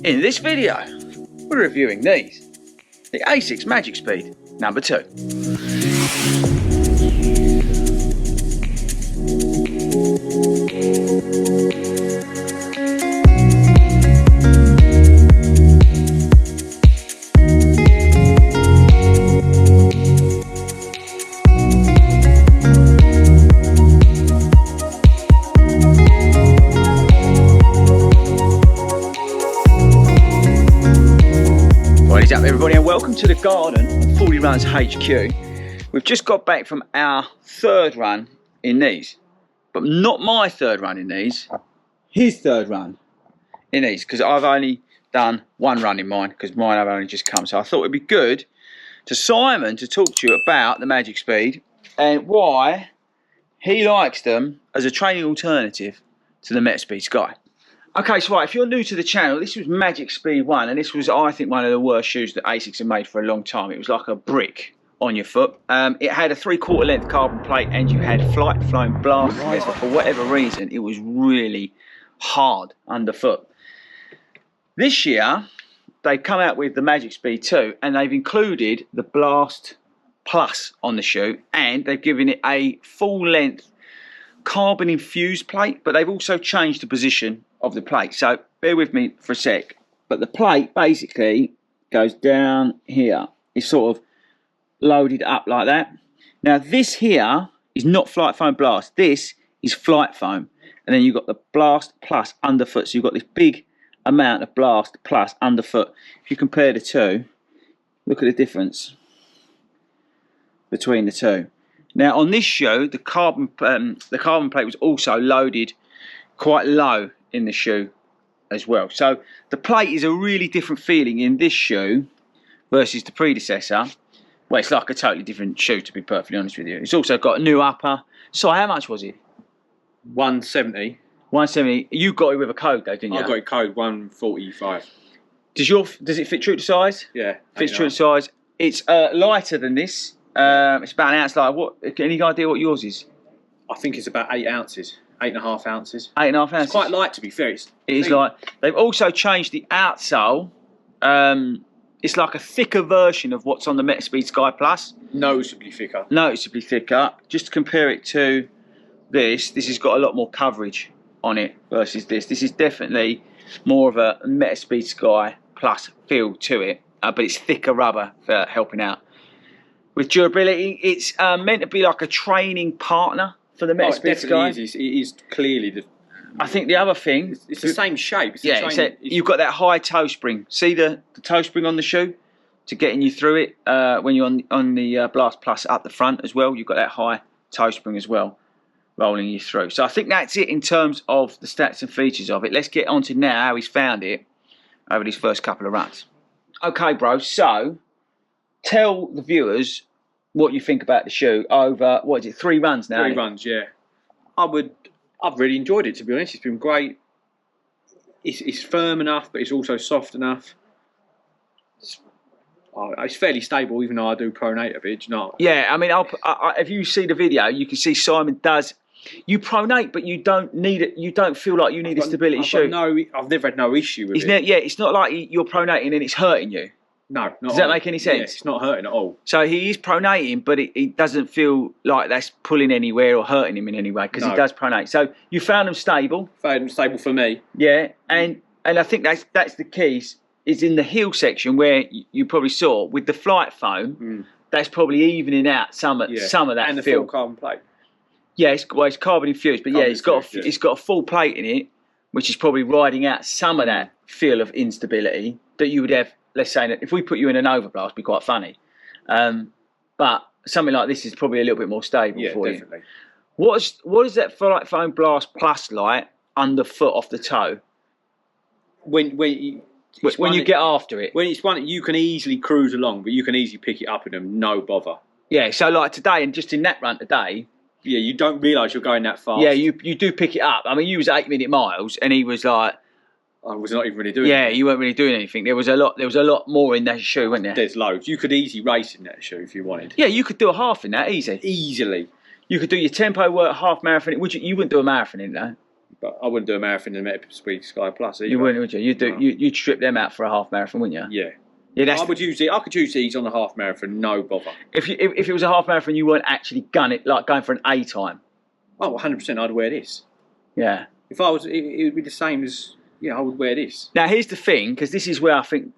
In this video, we're reviewing these, the ASICS Magic Speed number 2. What is up, everybody, and welcome to the garden of 40 Runs HQ. We've just got back from our third run in these, but not my third run in these, his third run in these, because I've only done one run in mine, because mine have only just come. So I thought it'd be good to Simon to talk to you about the Magic Speed and why he likes them as a training alternative to the MetaSpeed Sky. Okay, so right, if you're new to the channel, this was Magic Speed 1, and this was, I think, one of the worst shoes that ASICS have made for a long time. It was like a brick on your foot. It had a 3/4 length carbon plate, and you had FlyteFoam Blast, but for whatever reason, it was really hard underfoot. This year, they've come out with the Magic Speed 2, and they've included the Blast Plus on the shoe, and they've given it a full-length carbon infused plate, but they've also changed the position of the plate. So bear with me for a sec. But the plate basically goes down here. It's sort of loaded up like that. Now this here is not FlyteFoam Blast. This is FlyteFoam. And then you've got the Blast Plus underfoot. So you've got this big amount of Blast Plus underfoot. If you compare the two, look at the difference between the two. Now on this shoe, the carbon plate was also loaded quite low in the shoe as well. So the plate is a really different feeling in this shoe versus the predecessor. Well, it's like a totally different shoe, to be perfectly honest with you. It's also got a new upper. So how much was it? 170. 170. You got it with a code though, didn't you? I got it code 145. Does it fit true to size? Yeah. Fits true to size. It's lighter than this. It's about an ounce lighter. What? Any idea what yours is? I think it's about 8 ounces. 8.5 ounces. 8.5 ounces. It's quite light, to be fair. It is light. They've also changed the outsole. It's like a thicker version of what's on the MetaSpeed Sky Plus. Noticeably thicker. Noticeably thicker. Just to compare it to this has got a lot more coverage on it versus this. This is definitely more of a MetaSpeed Sky Plus feel to it, but it's thicker rubber for helping out. With durability, it's meant to be like a training partner for the MetaSpeed Sky. It is clearly the. I think the other thing, it's the same shape. It's you've got that high toe spring. See the toe spring on the shoe to getting you through it when you're on the Blast Plus up the front as well. You've got that high toe spring as well, rolling you through. So I think that's it in terms of the stats and features of it. Let's get on to now how he's found it over these first couple of runs. Okay, bro. So tell the viewers what you think about the shoe over, what is it, 3 runs now? 3 runs, yeah. I've really enjoyed it, to be honest. It's been great. It's firm enough, but it's also soft enough. It's fairly stable, even though I do pronate a bit, you know. Yeah, I mean, if you see the video, you can see Simon does. You pronate, but you don't need it. You don't feel like you need a stability shoe. I've never had no issue with it. Yeah, it's not like you're pronating and it's hurting you. No, not Does that make any sense? Yes, it's not hurting at all. So he is pronating, but it doesn't feel like that's pulling anywhere or hurting him in any way, because he does pronate. So you found them stable. Found them stable for me. Yeah, and I think that's the key. Is in the heel section where you probably saw with the FlyteFoam. That's probably evening out some of that and the feel. full carbon plate. Yeah, it's carbon infused, but it's got a full plate in it, which is probably riding out some of that feel of instability that you would have. Let's say that if we put you in an overblast, it'd be quite funny. But something like this is probably a little bit more stable for definitely. You. What is that FlyteFoam Blast Plus like underfoot off the toe? When you get after it. When it's one you can easily cruise along, but you can easily pick it up in them, no bother. Yeah, so like today, and just in that run today. Yeah, you don't realise you're going that fast. Yeah, you do pick it up. I mean, you was 8-minute miles, and he was like. I was not even really doing anything. Yeah, you weren't really doing anything. There was a lot more in that shoe, wasn't there? There's loads. You could easily race in that shoe if you wanted. Yeah, you could do a half in that, easy. Easily. You could do your tempo work, half marathon. You wouldn't do a marathon in that? But I wouldn't do a marathon in the Magic Speed Sky Plus either. You wouldn't, would you? You'd strip them out for a half marathon, wouldn't you? Yeah. Yeah, I could use these on a half marathon, no bother. If it was a half marathon, you weren't actually going for an A time. Oh, 100%, I'd wear this. Yeah. If I was, it would be the same as, I would wear this. Now, here's the thing, because this is where I think,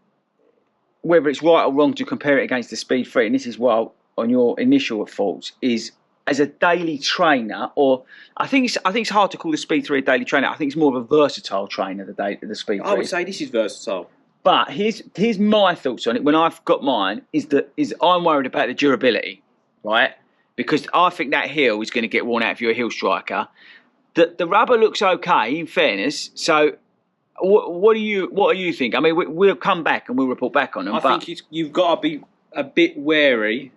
whether it's right or wrong to compare it against the Speed 3, and this is why, on your initial thoughts, is as a daily trainer, or I think it's hard to call the Speed 3 a daily trainer. I think it's more of a versatile trainer, the Speed 3. I would say this is versatile. But here's my thoughts on it. When I've got mine, is I'm worried about the durability, right? Because I think that heel is going to get worn out if you're a heel striker. The rubber looks okay, in fairness. So, what do you think? I mean, we'll come back and we'll report back on them. I think you've got to be a bit wary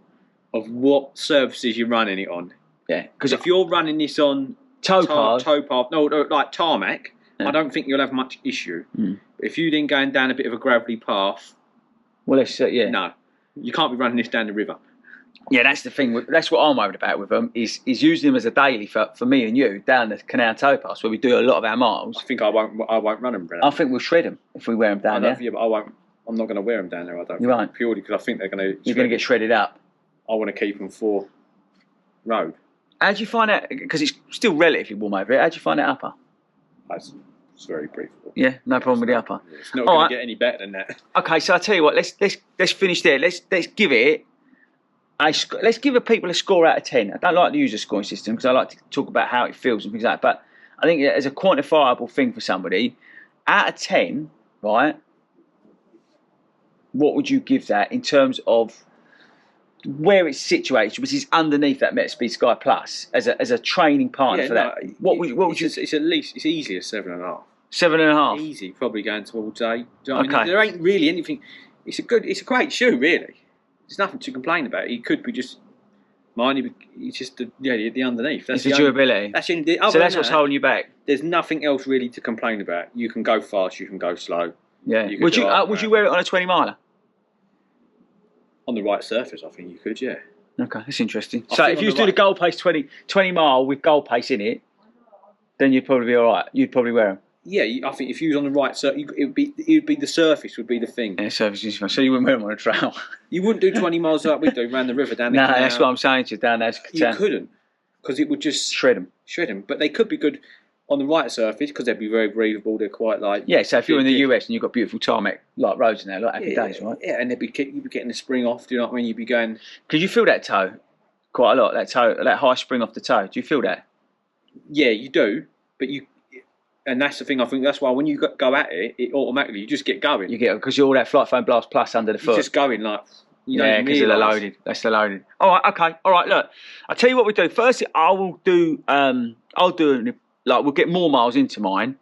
of what surfaces you're running it on. Yeah, because if you're running this on towpath, no, like tarmac, I don't think you'll have much issue. If you're then going down a bit of a gravelly path, well, no, you can't be running this down the river. Yeah, that's the thing. That's what I'm worried about with them is using them as a daily for me and you down the canal towpaths where we do a lot of our miles. I think I won't run them. Brennan. I think we'll shred them if we wear them down there. Yeah, but I won't. I'm not going to wear them down there. I don't. You won't, purely because I think they're going to. You're going to get shredded up. I want to keep them for road. How do you find out? Because it's still relatively warm over here. How do you find that upper? It's very breathable. Yeah, no problem with the upper. It's not going to get any better than that. Okay, so I tell you what. Let's finish there. Let's give it. Let's give people a score out of 10. I don't like to use a scoring system because I like to talk about how it feels and things like that. But I think as a quantifiable thing for somebody, out of 10, right? What would you give that in terms of where it's situated, which is underneath that MagicSpeed Sky Plus as a training partner for that? What would you? It's at least easy as 7.5. 7.5. Easy, probably going towards 8. Do you know what I Okay. mean? There ain't really anything. It's a great shoe, really. There's nothing to complain about. It could be just mine. It's just the underneath. That's the durability. So that's what's holding you back. There's nothing else really to complain about. You can go fast. You can go slow. Yeah. Would you wear it on a 20 miler? On the right surface, I think you could. Yeah. Okay, that's interesting. So if you was doing a goal pace 20 mile with goal pace in it, then you'd probably be all right. You'd probably wear them. Yeah, I think if you was on the right surface, it would be the surface would be the thing. Yeah, surface is fine. So you wouldn't wear them on a trail. You wouldn't do 20 miles like we do around the river down there. No, that's what I'm saying to you down there. You couldn't, because it would just shred them. But they could be good on the right surface because they'd be very breathable. They're quite like so if you're in the US and you've got beautiful tarmac like roads in there, like happy days, right? Yeah, and you'd be getting the spring off. Do you know what I mean? You'd be going. Could you feel that toe quite a lot? That high spring off the toe. Do you feel that? Yeah, you do, but you. And that's the thing. I think that's why when you go at it, it automatically you just get going. You get because you're all that FlyteFoam Blast Plus under the foot. You're just going like. Yeah, because they're loaded. That's the loaded. All right, okay. All right, look. I'll tell you what we do. First, we'll get more miles into mine,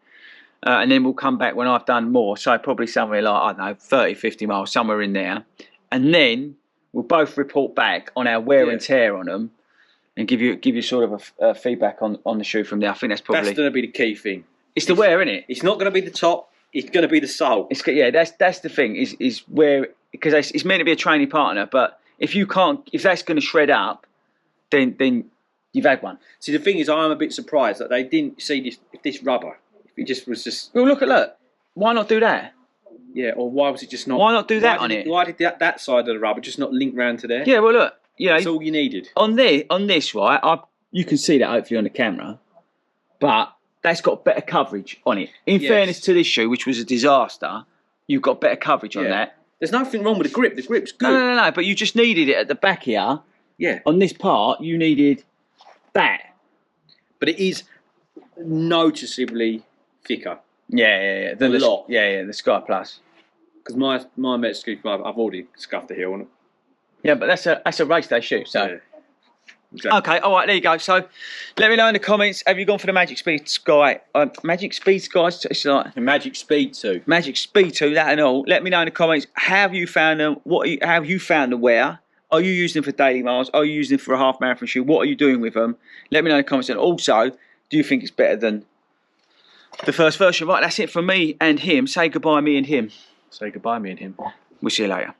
and then we'll come back when I've done more. So probably somewhere like, I don't know, 30, 50 miles, somewhere in there. And then we'll both report back on our wear and tear on them, and give you sort of a feedback on the shoe from there. I think that's probably going to be the key thing. It's the wear, isn't it? It's not going to be the top. It's going to be the sole. That's the thing. Is where because it's meant to be a training partner, but if that's going to shred up, then you've had one. See, the thing is, I'm a bit surprised that they didn't see this rubber. If it just was just. Well, look. Why not do that? Yeah, or why was it just not? Why not do that on it? Why did that side of the rubber just not link round to there? Yeah, well, look. That's all you needed. On this, right? You can see that hopefully on the camera, but that's got better coverage on it. In fairness to this shoe, which was a disaster, you've got better coverage on that. There's nothing wrong with the grip. The grip's good. No. But you just needed it at the back here. Yeah. On this part, you needed that. But it is noticeably thicker. Yeah. A lot. Yeah, the Sky Plus. Because my MagicSpeed, I've already scuffed the heel on it. Yeah, but that's a race day shoe, so. Yeah. Exactly. Okay, all right, there you go. So, let me know in the comments. Have you gone for the MagicSpeed Sky? MagicSpeed Sky? It's like MagicSpeed 2. MagicSpeed 2, that and all. Let me know in the comments. How have you found them? How have you found the wear? Are you using them for daily miles? Are you using them for a half marathon shoe? What are you doing with them? Let me know in the comments. And also, do you think it's better than the first version? Right, that's it from me and him. Say goodbye, me and him. Say goodbye, me and him. We'll see you later.